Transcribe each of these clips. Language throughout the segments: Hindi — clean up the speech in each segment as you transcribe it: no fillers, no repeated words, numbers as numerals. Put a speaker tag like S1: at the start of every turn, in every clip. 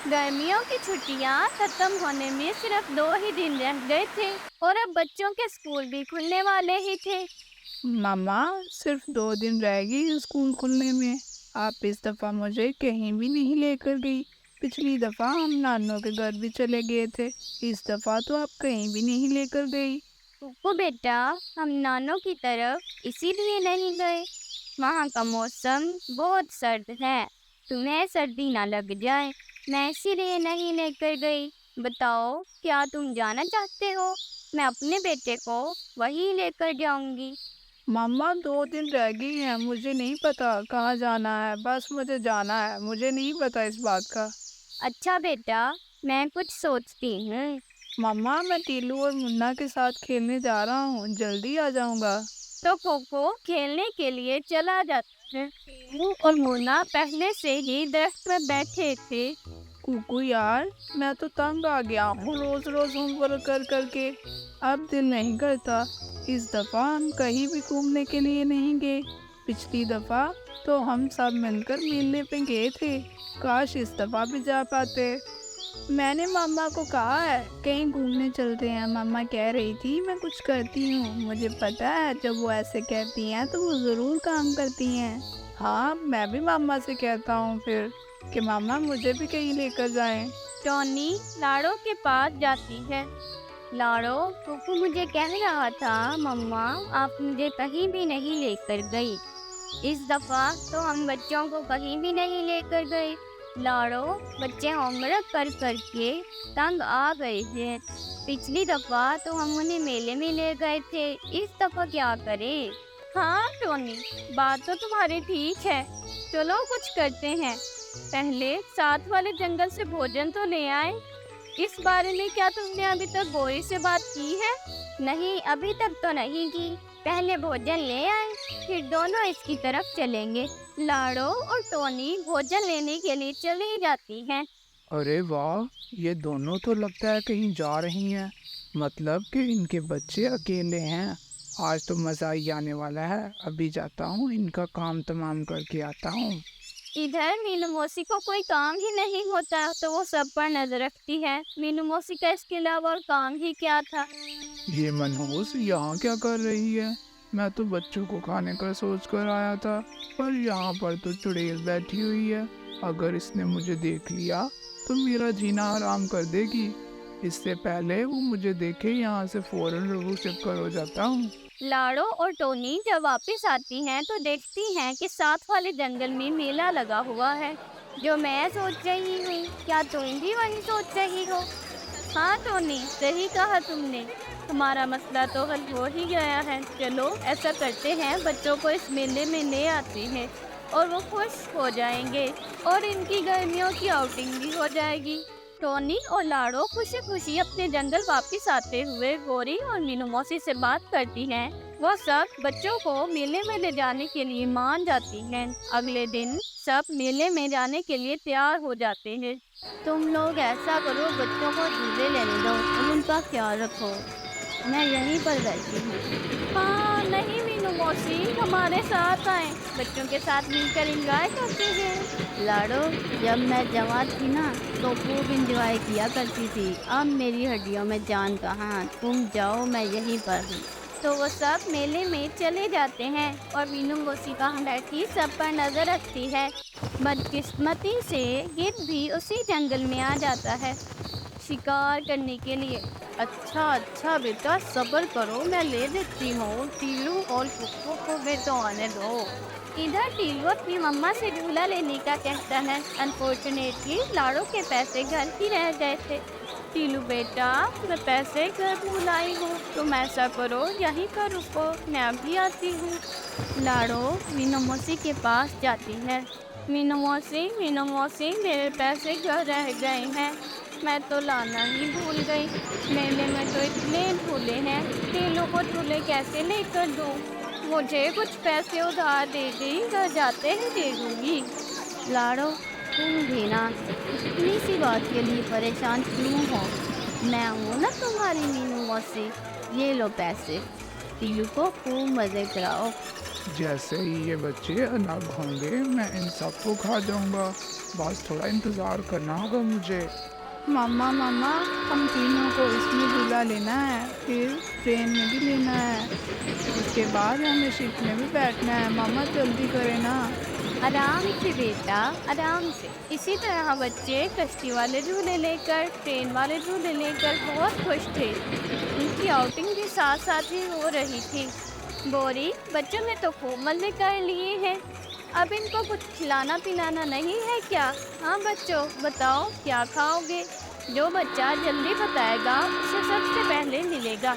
S1: गर्मियों की छुट्टियां खत्म होने में सिर्फ 2 ही दिन रह गए थे और अब बच्चों के स्कूल भी खुलने वाले ही थे।
S2: मामा, सिर्फ 2 दिन रह गई स्कूल खुलने में। आप इस दफ़ा मुझे कहीं भी नहीं लेकर गई। पिछली दफ़ा हम नानों के घर भी चले गए थे। इस दफ़ा तो आप कहीं भी नहीं लेकर गई।
S1: कुकू बेटा, हम नानों की तरफ इसीलिए नहीं गए। वहाँ का मौसम बहुत सर्द है, तुम्हें सर्दी ना लग जाए, मैं इसीलिए नहीं लेकर गई। बताओ, क्या तुम जाना चाहते हो? मैं अपने बेटे को वहीं लेकर जाऊंगी।
S2: मामा, 2 दिन रह गई हैं। मुझे नहीं पता कहाँ जाना है, बस मुझे जाना है। मुझे नहीं पता इस बात का।
S1: अच्छा बेटा, मैं कुछ सोचती हूँ।
S2: मामा, मैं टीलू और मुन्ना के साथ खेलने जा रहा हूँ, जल्दी आ जाऊंगा।
S1: तो कोको खेलने के लिए चला जाता है। टीनू और मोना पहले से ही दरख्त में बैठे थे।
S2: कुकू यार, मैं तो तंग आ गया हूँ रोज रोज होमवर्क कर करके। अब दिल नहीं करता। इस दफा हम कहीं भी घूमने के लिए नहीं गए। पिछली दफा तो हम सब मिलकर मेले पे गए थे। काश इस दफा भी जा पाते। मैंने मामा को कहा है कहीं घूमने चलते हैं। मामा कह रही थी मैं कुछ करती हूँ। मुझे पता है जब वो ऐसे कहती हैं तो वो ज़रूर काम करती हैं। हाँ, मैं भी मामा से कहता हूँ फिर कि मामा मुझे भी कहीं लेकर जाएं।
S1: टॉनी लाड़ो के पास जाती है। लाड़ो, कुकू मुझे कह रहा था मम्मा, आप मुझे कहीं भी नहीं लेकर गई। इस दफा तो हम बच्चों को कहीं भी नहीं लेकर गए। लाड़ो, बच्चे होमवर्क कर करके तंग आ गए हैं। पिछली दफा तो हम उन्हें मेले में ले गए थे, इस दफा क्या करें? हाँ टोनी, बात तो तुम्हारी ठीक है। चलो कुछ करते हैं। पहले साथ वाले जंगल से भोजन तो ले आए। इस बारे में क्या तुमने अभी तक गोरी से बात की है? नहीं, अभी तक तो नहीं की। पहले भोजन ले आए, फिर दोनों इसकी तरफ चलेंगे। लाड़ो और टोनी भोजन लेने के लिए चली जाती हैं।
S2: अरे वाह, ये दोनों तो लगता है कहीं जा रही हैं। मतलब कि इनके बच्चे अकेले हैं। आज तो मज़ा ही आने वाला है। अभी जाता हूँ, इनका काम तमाम करके आता हूँ।
S1: इधर मीनू मौसी को कोई काम ही नहीं होता तो वो सब पर नजर रखती है। मीनू मौसी का इसके अलावा और काम ही क्या था?
S2: ये मनहूस यहाँ क्या कर रही है? मैं तो बच्चों को खाने का सोच कर आया था, पर यहाँ पर तो चुड़ैल बैठी हुई है। अगर इसने मुझे देख लिया तो मेरा जीना हराम कर देगी। इससे पहले वो मुझे देखे यहाँ से फौरन रुफू चक्कर हो जाता हूँ।
S1: लाड़ो और टोनी जब वापस आती हैं तो देखती हैं कि साथ वाले जंगल में मेला लगा हुआ है। जो मैं सोच रही हूँ, क्या तुम भी वही सोच रही हो? हाँ टोनी, सही कहा तुमने। हमारा मसला तो हल हो ही गया है। चलो ऐसा करते हैं, बच्चों को इस मेले में ले आते हैं और वो खुश हो जाएंगे और इनकी गर्मियों की आउटिंग भी हो जाएगी। टोनी और लाड़ो खुशी खुशी अपने जंगल वापस आते हुए गोरी और मीनू मौसी से बात करती हैं। वो सब बच्चों को मेले में ले जाने के लिए मान जाती हैं। अगले दिन सब मेले में जाने के लिए तैयार हो जाते हैं। तुम लोग ऐसा करो, बच्चों को झूले लेने दो और उनका ख्याल रखो। मैं यहीं पर बैठी हूँ। हाँ नहीं मीनू मौसी, हमारे साथ आए, बच्चों के साथ मिलकर एंजॉय करते हैं। लाडो, जब मैं जवान थी ना तो खूब एंजॉय किया करती थी। अब मेरी हड्डियों में जान कहाँ। तुम जाओ, मैं यहीं पर हूँ। तो वो सब मेले में चले जाते हैं और मीनू मौसी कहाँ बैठी सब पर नजर रखती है। बदकिस्मती से गिद्ध भी उसी जंगल में आ जाता है शिकार करने के लिए। अच्छा अच्छा बेटा, सब्र करो, मैं ले देती हूँ। टीलू और कुक्कू को भी तो आने दो। इधर टीलू अपनी मम्मा से झूला लेने का कहता है। अनफॉर्चुनेटली लाड़ो के पैसे घर ही रह गए थे। टीलू बेटा, मैं पैसे घर भूल आई हूँ, तुम ऐसा करो यहीं पर रुको, मैं अभी आती हूँ। लाड़ो मीनू मौसी के पास जाती है। मीनू मौसी, मेरे पैसे घर रह गए हैं। मैं तो लाना ही भूल गई। मेले में तो इतने झूले हैं, टीलू को झूले कैसे लेकर दूँ? मुझे कुछ पैसे उधार दे दी, घर जाते ही दे दूँगी। लाड़ो, तुम भी ना इतनी सी बात के लिए परेशान क्यों हो? मैं हूँ ना तुम्हारी मीनू मौसी। ये लो पैसे, टीलू को खूब मज़े कराओ।
S3: जैसे ही ये बच्चे अलग होंगे मैं इन सबको खा जाऊंगा। बस थोड़ा इंतज़ार करना होगा मुझे।
S2: मम्मा मम्मा, हम तीनों को इसमें झूला लेना है, फिर ट्रेन में भी लेना है, उसके बाद हमें शिप में भी बैठना है। मम्मा जल्दी करें ना।
S1: आराम से बेटा, आराम से। इसी तरह बच्चे कश्ती वाले झूले लेकर, ट्रेन वाले झूले लेकर बहुत खुश थे। उनकी आउटिंग भी साथ साथ ही हो रही थी। बोरी, बच्चों ने तो खूब मजे कर लिए हैं। अब इनको कुछ खिलाना पिलाना नहीं है क्या? हाँ बच्चों, बताओ क्या खाओगे? जो बच्चा जल्दी बताएगा उसे सबसे पहले मिलेगा।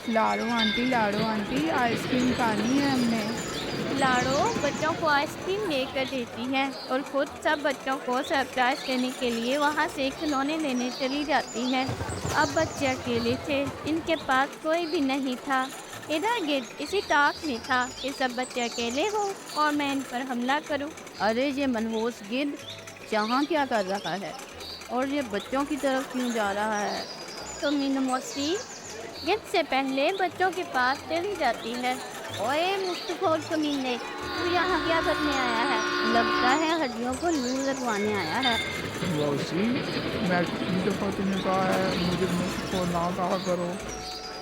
S2: लाडो आंटी, आइसक्रीम खानी है हमने।
S1: लाडो बच्चों को आइसक्रीम लेकर देती है और खुद सब बच्चों को सरप्राइज देने के लिए वहाँ से खिलौने लेने चली जाती है। अब बच्चे अकेले थे, इनके पास कोई भी नहीं था। इधर गिद्ध इसी ताक में था कि सब बच्चे अकेले हो और मैं इन पर हमला करूं।
S4: अरे ये मनहूस गिद्ध यहाँ क्या कर रहा है और ये बच्चों की तरफ क्यों जा रहा है?
S1: तो मीनू मौसी गिद्ध से पहले बच्चों के पास चली जाती है। ओए मुफ्तखोर कमीने, तू यहाँ क्या करने आया है?
S4: लगता है हड्डियों को लू लगवाने आया है।
S3: मौसी, मैं कितनी दफ़ा तुम्हें कहा है मुझे मुझको ना कहा करो,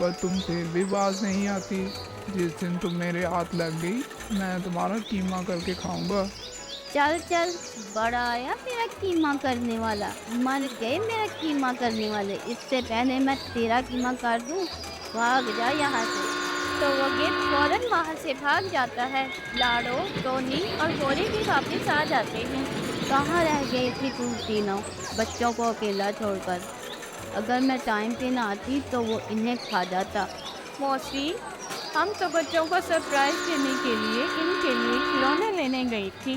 S3: पर तुम फिर भी बाज नहीं आती। जिस दिन तुम मेरे हाथ लग गई मैं तुम्हारा कीमा करके खाऊंगा।
S4: चल चल, बड़ा आया मेरा कीमा करने वाला। मर गए मेरा कीमा करने वाले, इससे पहले मैं तेरा कीमा कर दूं। भाग जा यहाँ से।
S1: तो वो गिद्ध फौरन वहाँ से भाग जाता है। लाडो, टोनी और गोरी भी वापस आ जाते हैं।
S4: कहाँ रह गई थी तुम तीनों, बच्चों को अकेला छोड़कर? अगर मैं टाइम पे ना आती तो वो इन्हें खा जाता।
S1: मौसी, हम तो बच्चों को सरप्राइज देने के लिए इनके लिए खिलौने लेने गई थी।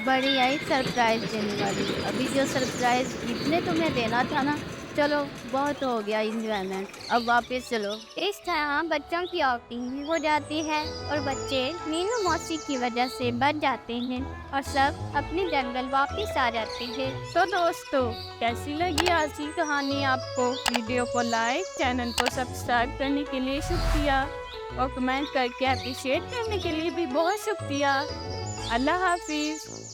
S4: बड़ी आई सरप्राइज देने वाली। अभी जो सरप्राइज इतने तुम्हें देना था ना, चलो बहुत हो गया इंजॉयमेंट, अब वापस चलो।
S1: इस तरह बच्चों की आउटिंग भी हो जाती है और बच्चे मीनू मौसी की वजह से बच जाते हैं और सब अपने जंगल वापस आ जाते हैं। तो दोस्तों, कैसी लगी आज की कहानी आपको? वीडियो को लाइक, चैनल को सब्सक्राइब करने के लिए शुक्रिया और कमेंट करके अप्रिशिएट करने के लिए भी बहुत शुक्रिया। अल्लाह हाफिज़।